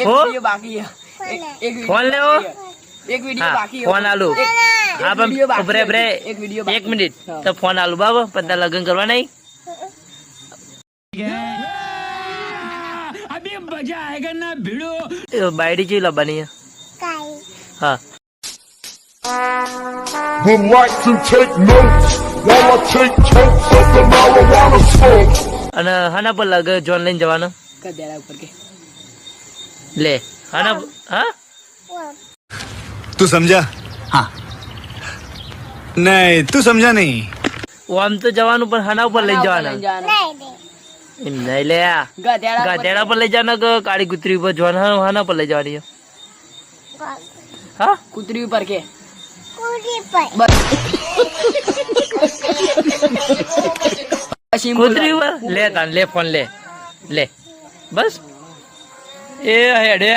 एक हो? वीडियो बाकी है एक फोन ले वो एक वीडियो हाँ बाकी है फोन आलू हाँ पण वीडियो बाकी उभरे है, उभरे एक वीडियो बाकी एक मिनिट तो फोन आलू बाबा पण त्या लग्न करवा नाही अभी मजा आएगा ना भिड़ो बायडीची लबानी हा Would like to take notes while I take totes of the marijuana smoke. અને હાના પર લગ જોન લઈને જવાનો गधेड़ा ऊपर के લે હાના હા तू समझा हाँ नहीं तू समझा नहीं ઓ આમ તો જવાનું પણ હાના ઉપર લઈને જવાના जाना એમ નહીં લે गधेड़ा ગાધેડા પર લઈ જવાના કે કાળી કૂતરી ઉપર જવાના હાના પર લઈ જવાની હા कुतरी ऊपर के કૂતરી ઉપર લે તાન લે ફોન લે લે બસ એ હેડે